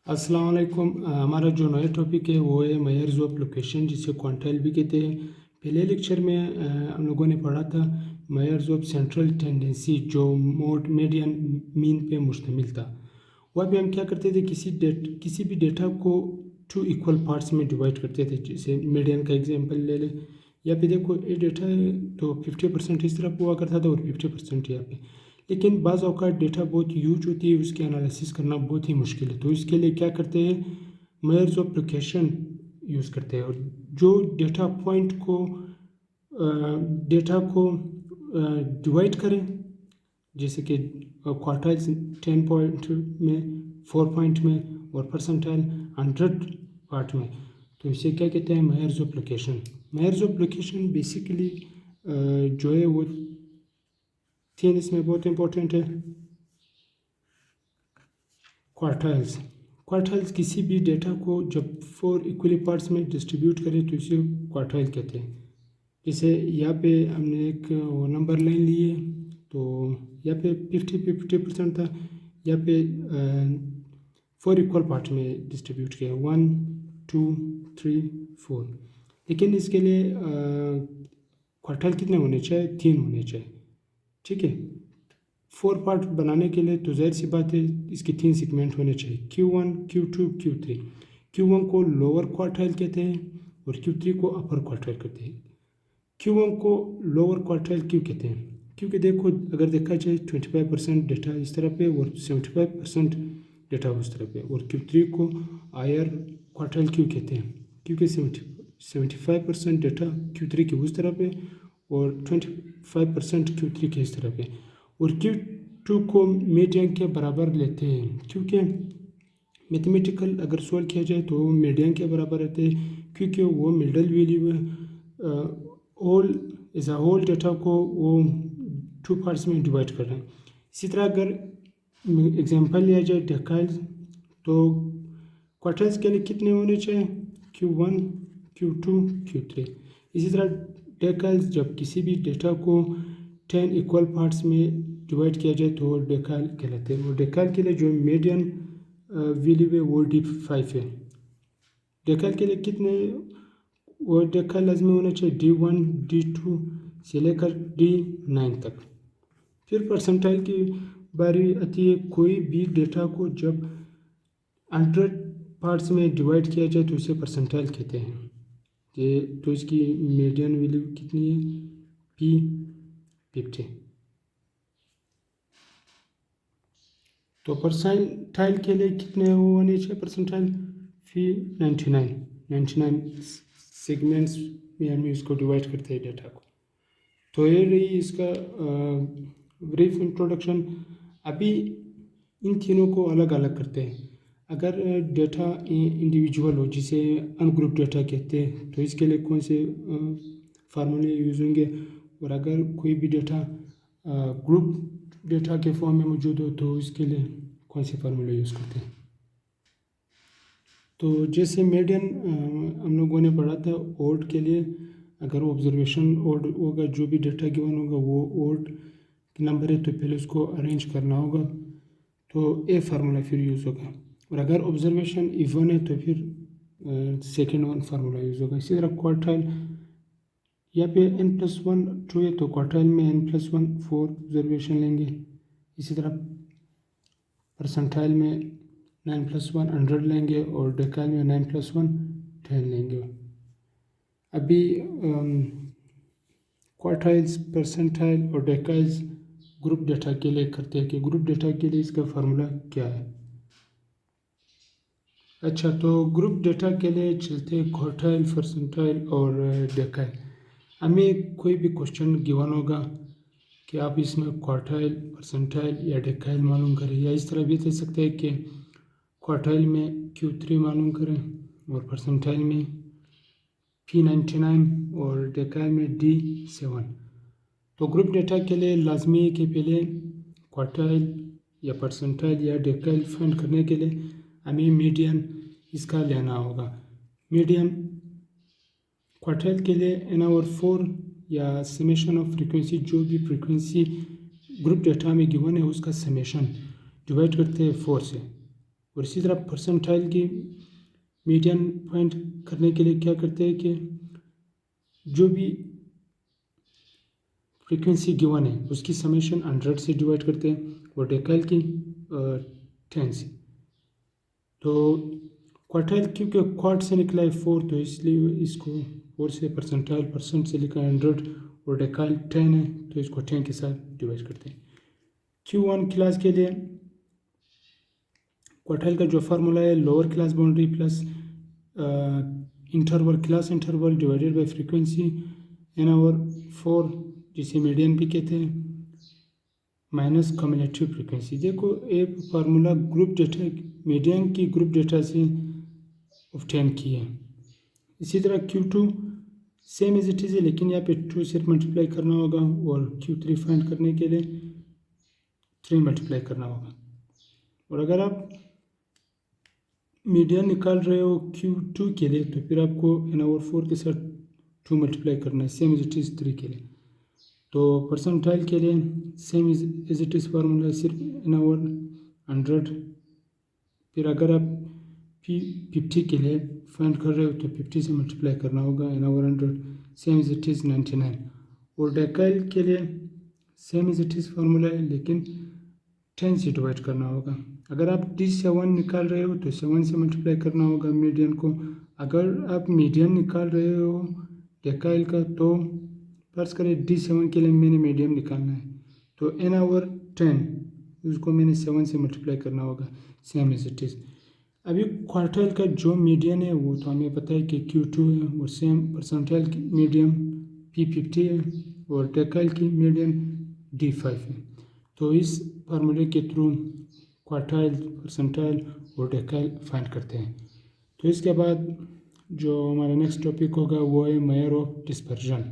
अस्सलाम वालेकुम। हमारा जो नया टॉपिक है वो है मेजर्स ऑफ लोकेशन, जिसे क्वांटाइल भी कहते हैं। पहले लेक्चर में हम लोगों ने पढ़ा था मेजर्स ऑफ सेंट्रल टेंडेंसी, जो मोड मीडियन मीन पे मुश्तमिल था। वहाँ पे हम क्या करते थे, किसी भी डेटा को टू इक्वल पार्ट्स में डिवाइड करते थे। जैसे मीडियन का एग्जांपल ले लें। यहाँ पे देखो ये डेटा है तो 50% इस तरफ हुआ करता था और 50% यहाँ पे। लेकिन बाज़ औक़ात डेटा बहुत ह्यूज होती है, उसके एनालिसिस करना बहुत ही मुश्किल है। तो इसके लिए क्या करते हैं, मेजर्स ऑफ लोकेशन यूज़ करते हैं। और जो डेटा को डिवाइड करें, जैसे कि क्वार्टाइल्स 10 पॉइंट में, 4 पॉइंट में, और परसेंटाइल 100 पार्ट में, तो इसे क्या कहते हैं, measures of location. Measures of location basically जो है वो तीन इसमें बहुत इंपॉर्टेंट है। क्वार्टाइल्स किसी भी डेटा को जब 4 इक्वली पार्ट्स में डिस्ट्रीब्यूट करें तो इसे क्वार्टाइल कहते हैं। जैसे यहाँ पे हमने एक नंबर लाइन ली है, तो यहाँ पे 50% था। यहाँ पे 4 इक्वल पार्ट में डिस्ट्रीब्यूट किया, 1 2 3 4। लेकिन इसके लिए क्वार्टाइल कितने होने चाहिए, 3 होने चाहिए। ठीक है, 4 पार्ट बनाने के लिए तो जाहिर सी बात है इसके 3 सेगमेंट होने चाहिए, Q1 Q2 Q3। Q1 को लोअर क्वार्टाइल कहते हैं और Q3 को अपर क्वार्टाइल कहते हैं। Q1 को लोअर क्वार्टाइल क्यों कहते हैं, क्योंकि देखो अगर देखा जाए 25% डेटा इस तरह पे और 75% डेटा उस तरह पे। और Q3 को हायर क्वार्टाइल क्यों कहते हैं, क्योंकि 75% डेटा Q3 के उस तरह पे और 25% Q3 के इस तरह पे। और Q2 को मीडियन के बराबर लेते हैं, क्योंकि मैथमेटिकल अगर सॉल्व किया जाए तो मीडियन के बराबर रहते हैं, क्योंकि वो मिडल वैल्यू है। All as a whole data को वो 2 पार्ट्स में डिवाइड कर रहे हैं। इसी तरह अगर एग्जांपल लिया जाए डेकाइल्स, तो क्वार्टाइल्स के लिए कितने होने चाहिए, Q1 Q2 Q3। इसी तरह डेकाइल्स जब किसी भी डेटा को 10 इक्वल पार्ट्स में डिवाइड किया जाए तो डेकाइल कहलाते हैं। और डेकाइल के लिए जो मीडियन वैल्यू है वो D5 है। डेकाइल के लिए कितने, वो डेकाइल लाजमी होना चाहिए D1 D2 से लेकर D9 तक। फिर परसेंटाइल की बारी आती है। कोई भी डेटा को जब 100 पार्ट्स में डिवाइड किया जाए तो इसे परसेंटाइल कहते हैं। ये तो इसकी मीडियन वैल्यू कितनी है, P50। तो परसेंटाइल के लिए कितने होने चाहिए परसेंटाइल, P99 सेगमेंट्स में हम इसको डिवाइड करते हैं डेटा को। तो ये रही इसका ब्रीफ इंट्रोडक्शन। अभी इन तीनों को अलग अलग करते हैं। अगर डेटा इंडिविजुअल हो, जिसे अनग्रुप डेटा कहते हैं, तो इसके लिए कौन से फार्मूले यूज़ होंगे। और अगर कोई भी डेटा ग्रुप डेटा के फॉर्म में मौजूद हो तो इसके लिए कौन से फार्मूले यूज़ करते हैं। तो जैसे मीडियन हम लोगों ने पढ़ा था, ओड के लिए अगर ऑब्जर्वेशन ओड होगा, जो भी डेटा गिवन होगा वो ओड नंबर है तो पहले उसको अरेंज करना होगा, तो ए फार्मूला फिर यूज़ होगा। और अगर ऑब्जर्वेशन इवन है तो फिर सेकेंड वन फार्मूला यूज़ होगा। इसी तरह क्वार्टाइल, यहाँ पे n+1 ट्रू है तो क्वार्टाइल में n+1 4 ऑब्जर्वेशन लेंगे। इसी तरह परसेंटाइल में 9+1 100 लेंगे और डेकाइल में 9+1 10 लेंगे। अभी क्वार्टाइल्स, परसेंटाइल और डेकाइल्स ग्रुप डेटा के लिए करते हैं कि ग्रुप डेटा के लिए इसका फार्मूला क्या है। अच्छा, तो ग्रुप डेटा के लिए चलते हैं क्वार्टाइल, परसेंटाइल और डेकाइल। हमें कोई भी क्वेश्चन गिवन होगा कि आप इसमें क्वार्टाइल, परसेंटाइल या डेकाइल मालूम करें, या इस तरह भी दे सकते हैं कि क्वार्टाइल में Q3 मालूम करें और परसेंटाइल में P99 और डेकाइल में D7। तो ग्रुप डेटा के लिए लाजमी है कि पहले क्वार्टाइल या परसेंटाइल या डेकाइल फाइंड करने के लिए हमें मीडियन इसका लेना होगा। मीडियन क्वार्टाइल के लिए n/4 या समेशन ऑफ फ्रीक्वेंसी, जो भी फ्रीक्वेंसी ग्रुप डेटा में गिवन है उसका समेशन डिवाइड करते हैं 4 से। और इसी तरह परसेंटाइल की मीडियन फाइंड करने के लिए क्या करते हैं कि जो भी फ्रीक्वेंसी गिवन है उसकी समेशन 100 से डिवाइड करते हैं और डेकाइल की 10 से। तो क्वार्टाइल क्योंकि क्वार्ट से निकला है 4 तो इसलिए इसको 4 से परसेंटाइल परसेंट से लिखा है 100 और डेकाइल 10 है तो इसको 10 के साथ डिवाइड करते हैं। Q1 क्लास के लिए क्वार्टाइल का जो फार्मूला है lower class boundary plus interval class interval divided by frequency N over 4 जिसे मीडियन भी कहते हैं माइनस कम्युलेटिव फ्रीक्वेंसी। देखो एक फार्मूला ग्रुप डेटा मीडियन की ग्रुप डेटा से ऑब्टेन की है। इसी तरह Q2 same as it is है लेकिन यहाँ पे 2 से मल्टीप्लाई करना होगा और Q3 फाइंड करने के लिए 3 मल्टीप्लाई करना होगा। और अगर आप मीडियन निकाल रहे हो Q2 के लिए तो फिर आपको n ओवर 4 के साथ 2 मल्टीप्लाई करना है सेम एज इट इज़ 3 के लिए। तो परसेंटाइल के लिए same as it is formula है सिर्फ n ओवर 100। फिर अगर आप P50 के लिए फाइंड कर रहे हो तो 50 से मल्टीप्लाई करना होगा n over 100 same as it is 99। और डेकाइल के लिए same as it is formula है लेकिन 10 से डिवाइड करना होगा। अगर आप D7 निकाल रहे हो तो 7 से मल्टीप्लाई करना होगा मीडियन को। अगर आप मीडियन निकाल रहे हो डेकाइल का तो फर्ज करें D7 के लिए मैंने मीडियन निकालना है तो n ओवर 10 उसको मैंने 7 से मल्टीप्लाई करना होगा सेम एज इट इज़। अभी क्वार्टाइल का जो मीडियन है वो तो हमें पता है कि Q2 है और सेम परसेंटाइल की मीडियन P50 है और डेकाइल की मीडियन D5 है। तो इस फार्मूले के थ्रू क्वार्टाइल परसेंटाइल और डेकाइल फाइंड करते हैं। तो इसके बाद जो हमारा नेक्स्ट टॉपिक होगा वो है मेजर ऑफ डिस्पर्जन।